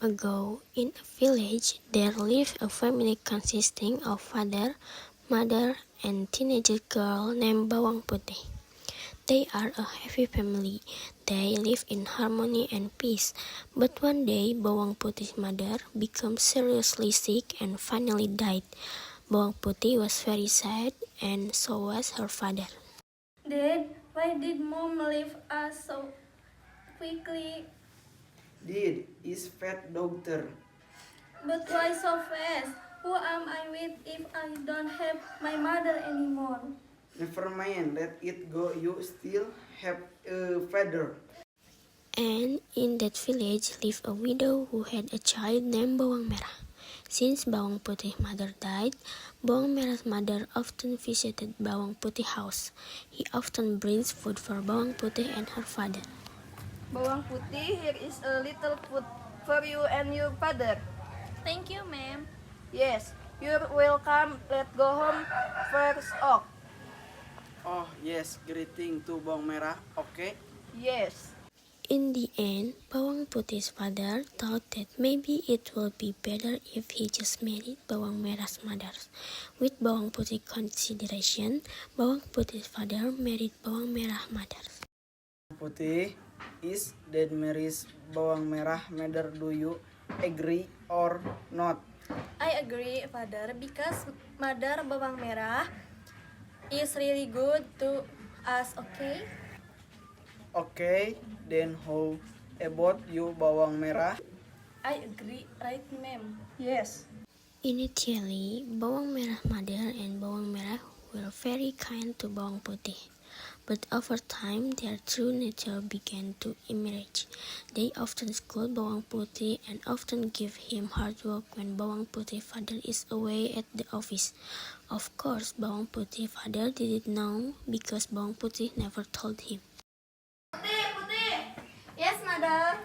ago, in a village, there lived a family consisting of father, mother, and teenage girl named Bawang Putih. They are a happy family. They live in harmony and peace. But one day, Bawang Putih's mother became seriously sick and finally died. Bawang Putih was very sad, and so was her father. Dad, why did Mom leave us so quickly? Did is fat doctor. But why so fast? Who am I with if I don't have my mother anymore? Never mind, let it go. You still have a father. And in that village lived a widow who had a child named Bawang Merah. Since Bawang Putih's mother died, Bawang Merah's mother often visited Bawang Putih's house. He often brings food for Bawang Putih and her father. Bawang Putih, here is a little food for you and your father. Thank you, ma'am. Yes, you're welcome. Let's go home first. Oh, Oh yes, greeting to Bawang Merah. Okay. yes. In the end, Bawang Putih's father thought that maybe it would be better if he just married Bawang Merah's mother. With Bawang Putih's consideration, Bawang Putih's father married Bawang Merah's mother. Putih is that marries Bawang Merah mother. Do you agree or not? I agree, Father, because Mother Bawang Merah is really good to us, okay? Okay, then how about you, Bawang Merah? I agree, right, ma'am? Yes. Initially, Bawang Merah's mother and Bawang Merah were very kind to Bawang Putih. But over time, their true nature began to emerge. They often scold Bawang Putih and often give him hard work when Bawang Putih's father is away at the office. Of course, Bawang Putih's father didn't know because Bawang Putih never told him. Yes, Mother.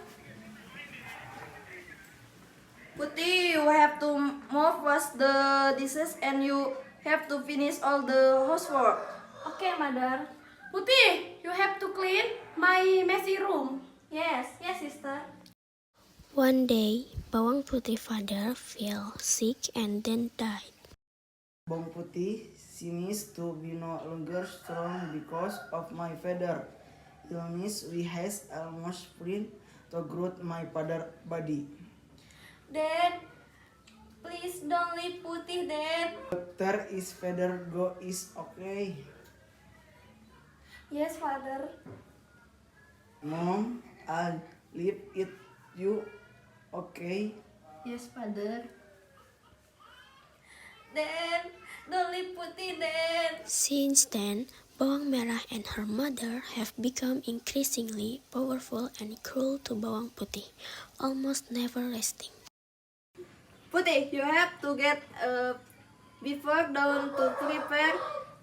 Putih, you have to move wash the dishes and you have to finish all the housework. Okay, Mother. Putih, you have to clean my messy room. Yes, sister. One day, Bawang Putih's father fell sick and then died. Bawang Putih seems to be no longer strong because of my father. Illness we has almost friend to grow my father body. Dad, please don't leave Putih, Dad. Doctor is father go is okay. Yes, Father. Mom, I'll leave it you okay. Yes, Father. Dad, don't leave Putih, Dad. Since then, Bawang Merah and her mother have become increasingly powerful and cruel to Bawang Putih, almost never resting. Putih, you have to get before dawn to prepare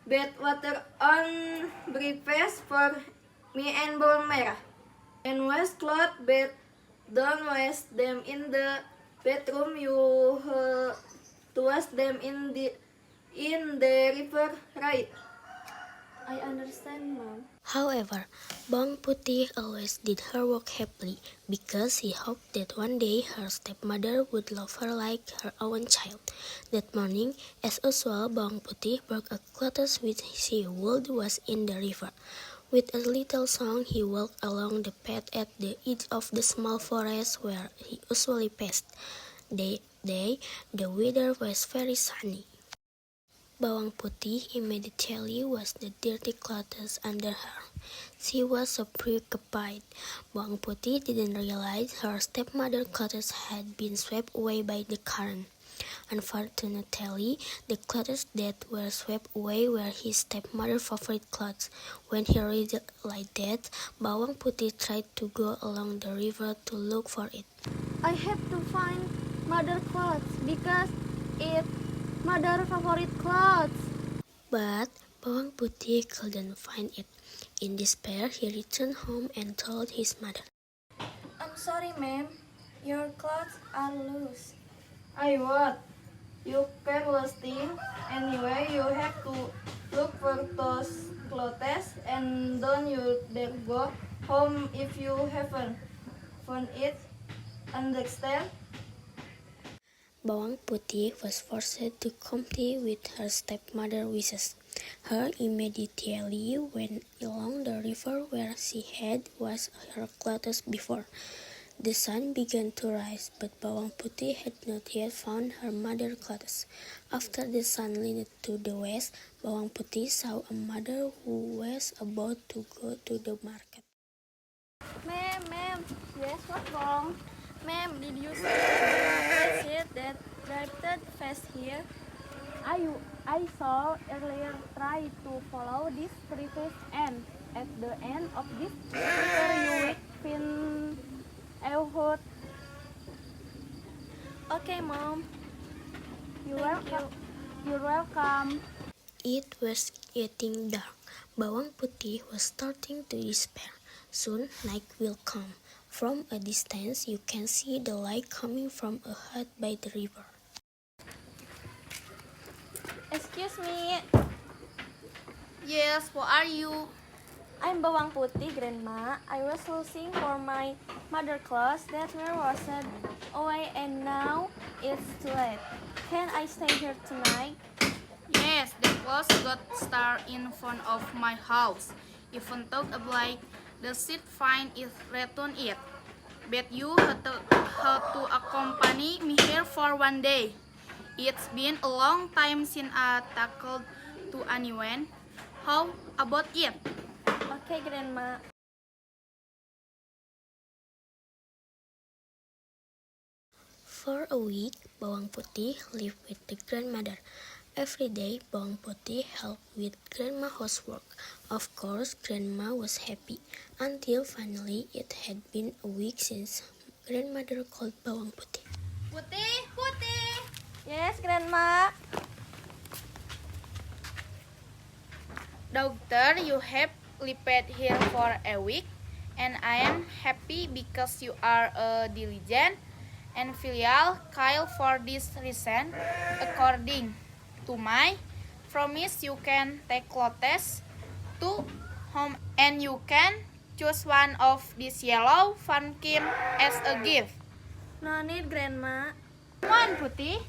bath water on breakfast for me and Bawang Merah. And wash clothes, but don't wash them in the bedroom. You to wash them in the river, right? I understand, Mom. However, Bawang Putih always did her work happily because he hoped that one day her stepmother would love her like her own child. That morning, as usual, Bawang Putih broke a clothes which she would wash in the river. With a little song, he walked along the path at the edge of the small forest where he usually passed. That day, the weather was very sunny. Bawang Putih immediately washed the dirty clothes under her. She was so preoccupied. Bawang Putih didn't realize her stepmother's clothes had been swept away by the current. Unfortunately, the clothes that were swept away were his stepmother's favorite clothes. When he realized that, Bawang Putih tried to go along the river to look for it. I have to find Mother clothes because it's Mother favorite clothes. But Bawang Putih couldn't find it. In despair, he returned home and told his mother. I'm sorry, ma'am. Your clothes are loose. I what? You careless thing. Anyway, you have to look for those clothes and don't you dare go home if you haven't found it. Understand? Bawang Putih was forced to comply with her stepmother's wishes. Her immediately went along the river where she had washed her clothes before. The sun began to rise, but Bawang Putih had not yet found her mother's clothes. After the sun leaned to the west, Bawang Putih saw a mother who was about to go to the market. Ma'am, yes, what's wrong? Ma'am, did you see the ship that drifted fast here? I saw earlier try to follow this river and at the end of this river you will find a hut. Okay, Mom. You're Thank welcome. You're welcome. It was getting dark. Bawang Putih was starting to despair. Soon night will come. From a distance you can see the light coming from a hut by the river. Excuse me, Yes, who are you? I'm Bawang Putih, Grandma. I was looking for my mother clothes that were washed away and now it's too late. Can I stay here tonight? Yes, the clothes got stuck in front of my house. Even though a black, the seat find it return it. But you had to accompany me here for one day. It's been a long time since I tackled to anyone. How about it? Okay, Grandma. For a week, Bawang Putih lived with the grandmother. Every day, Bawang Putih helped with Grandma's housework. Of course, Grandma was happy, until finally it had been a week since grandmother called Bawang Putih. Putih, Putih. Yes, Grandma. Doctor, you have lived here for a week, and I am happy because you are a diligent and filial child. For this reason, according to my promise, you can take clothes to home and you can choose one of these yellow pumpkin as a gift. No need, Grandma. Come on, Putih.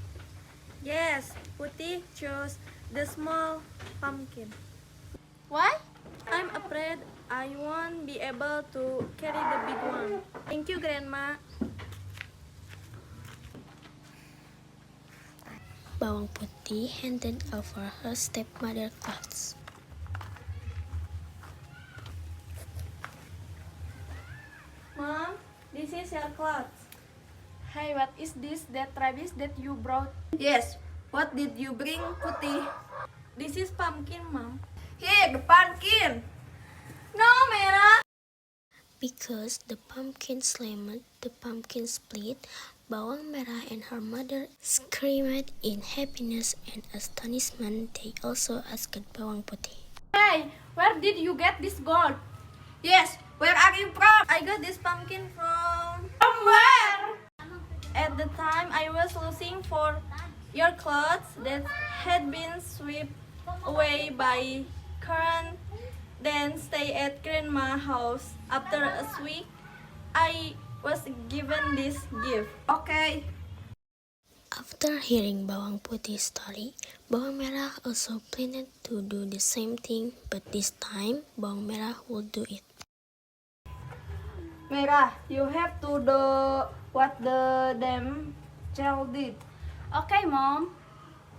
Yes, Putih chose the small pumpkin. Why? I'm afraid I won't be able to carry the big one. Thank you, Grandma. Bawang Putih handed over her stepmother clothes. Mom, this is your clothes. Hey, what is this rabbit that you brought? Yes. What did you bring, Putih? This is pumpkin, Mom. Here, the pumpkin. No, Mera. Because the pumpkin slammed, the pumpkin split. Bawang Merah and her mother screamed in happiness and astonishment. They also asked Bawang Putih. Hey, where did you get this gold? Yes. Where are you from? I got this pumpkin from... From where? At the time, I was looking for your clothes that had been swept away by current. Then stay at Grandma's house. After a week, I was given this gift. Okay. After hearing Bawang Putih's story, Bawang Merah also planned to do the same thing, but this time Bawang Merah would do it. Merah, you have to do what the damn child did. Okay, Mom.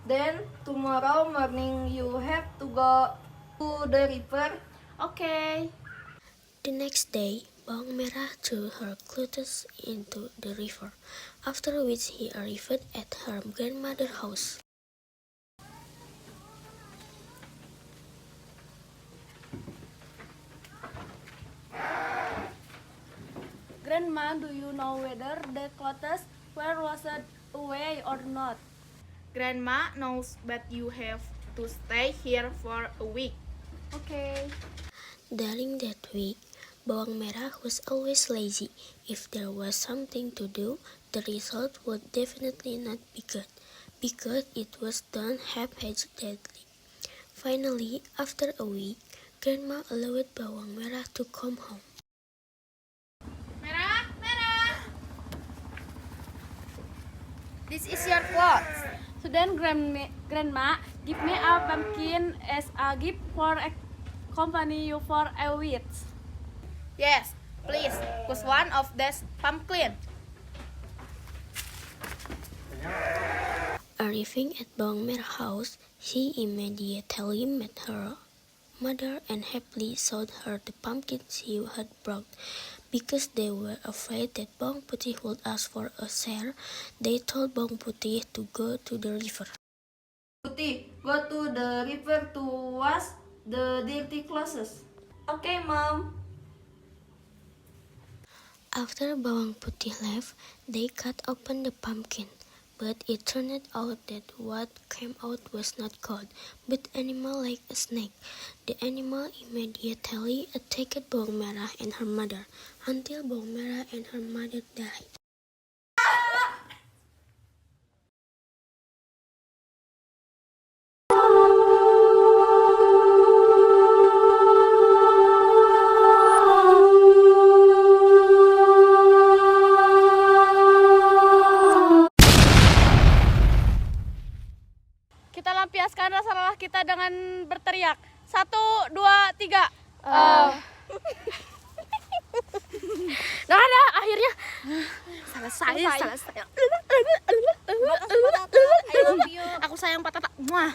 Then tomorrow morning you have to go to the river. Okay. The next day, Bawang Merah threw her clothes into the river, after which he arrived at her grandmother's house. Grandma, do you know whether the clothes were washed away or not? Grandma knows, but you have to stay here for a week. Okay. During that week, Bawang Merah was always lazy. If there was something to do, the result would definitely not be good, because it was done haphazardly. Finally, after a week, Grandma allowed Bawang Merah to come home. Merah, Merah. this is your clothes. So then grandma give me a pumpkin as a gift for accompany you for a week. Yes, please, choose one of these pumpkin. Arriving at Bawang Merah house, she immediately met her mother and happily showed her the pumpkin she had brought. Because they were afraid that Bawang Putih would ask for a share, they told Bawang Putih to go to the river. Putih, go to the river to wash the dirty clothes. Okay, Mom. After Bawang Putih left, they cut open the pumpkin. But it turned out that what came out was not gold, but animal like a snake. The animal immediately attacked Bawang Merah and her mother, until Bawang Merah and her mother died. Kita lampiaskan rasa lelah kita dengan berteriak. 1, 2, 3. Nah, ada akhirnya selesai. I love you. Aku sayang Patata. Muah.